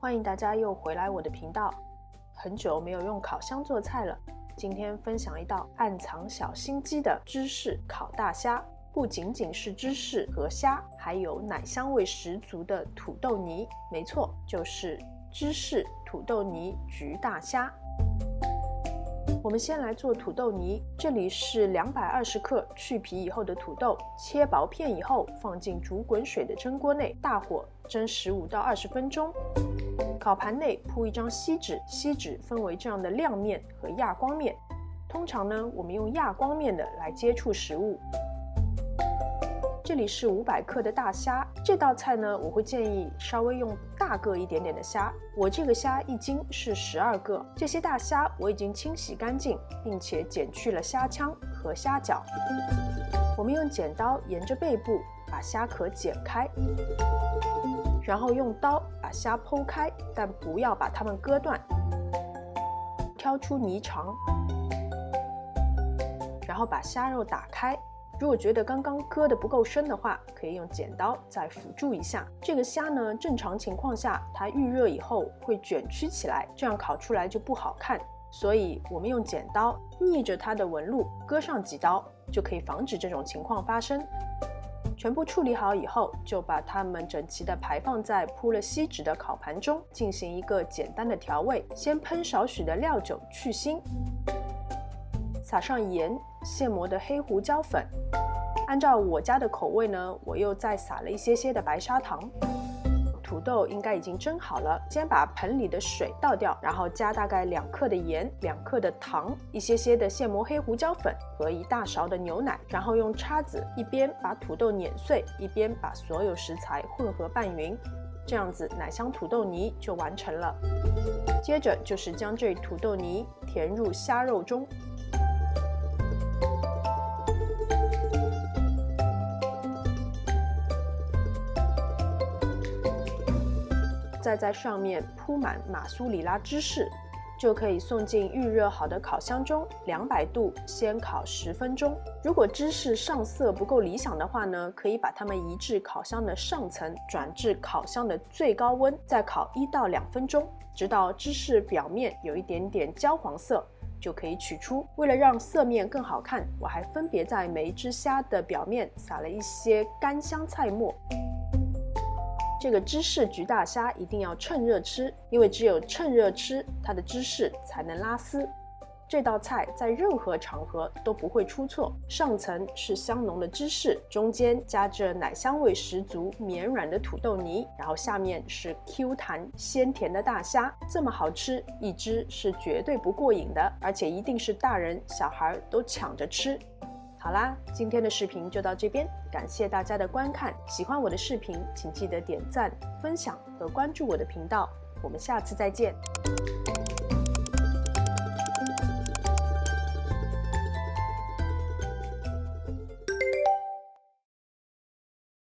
欢迎大家又回来我的频道。很久没有用烤箱做菜了，今天分享一道暗藏小心机的芝士烤大虾。不仅仅是芝士和虾，还有奶香味十足的土豆泥。没错，就是芝士土豆泥焗大虾。我们先来做土豆泥，这里是220克去皮以后的土豆，切薄片以后放进煮滚水的蒸锅内，大火蒸15到20分钟。烤盘内铺一张锡纸，锡纸分为这样的亮面和亚光面。通常呢，我们用亚光面的来接触食物。这里是500克的大虾，这道菜呢，我会建议稍微用大个一点点的虾。我这个虾1斤是12个，这些大虾我已经清洗干净，并且剪去了虾腔和虾脚。我们用剪刀沿着背部把虾壳剪开，然后用刀把虾剖开，但不要把它们割断，挑出泥肠，然后把虾肉打开。如果觉得刚刚割得不够深的话，可以用剪刀再辅助一下。这个虾呢，正常情况下它预热以后会卷曲起来，这样烤出来就不好看。所以我们用剪刀逆着它的纹路割上几刀，就可以防止这种情况发生。全部处理好以后，就把它们整齐地排放在铺了锡纸的烤盘中，进行一个简单的调味。先喷少许的料酒去腥，撒上盐、现磨的黑胡椒粉。按照我家的口味呢，我又再撒了一些的白砂糖。土豆应该已经蒸好了，先把盆里的水倒掉，然后加大概2克的盐、2克的糖、一些的现磨黑胡椒粉和1大勺的牛奶，然后用叉子一边把土豆碾碎，一边把所有食材混合拌匀。这样子奶香土豆泥就完成了。接着就是将这土豆泥填入虾肉中。再在上面铺满马苏里拉芝士，就可以送进预热好的烤箱中，200度先烤10分钟。如果芝士上色不够理想的话呢，可以把它们移至烤箱的上层，转至烤箱的最高温，再烤1到2分钟，直到芝士表面有一点点焦黄色，就可以取出。为了让色面更好看，我还分别在每一只虾的表面撒了一些干香菜末。这个芝士焗大虾一定要趁热吃，因为只有趁热吃，它的芝士才能拉丝。这道菜在任何场合都不会出错。上层是香浓的芝士，中间夹着奶香味十足、绵软的土豆泥，然后下面是 Q 弹鲜甜的大虾。这么好吃，一只是绝对不过瘾的，而且一定是大人小孩都抢着吃。好啦，今天的视频就到这边，感谢大家的观看。喜欢我的视频，请记得点赞、分享和关注我的频道。我们下次再见。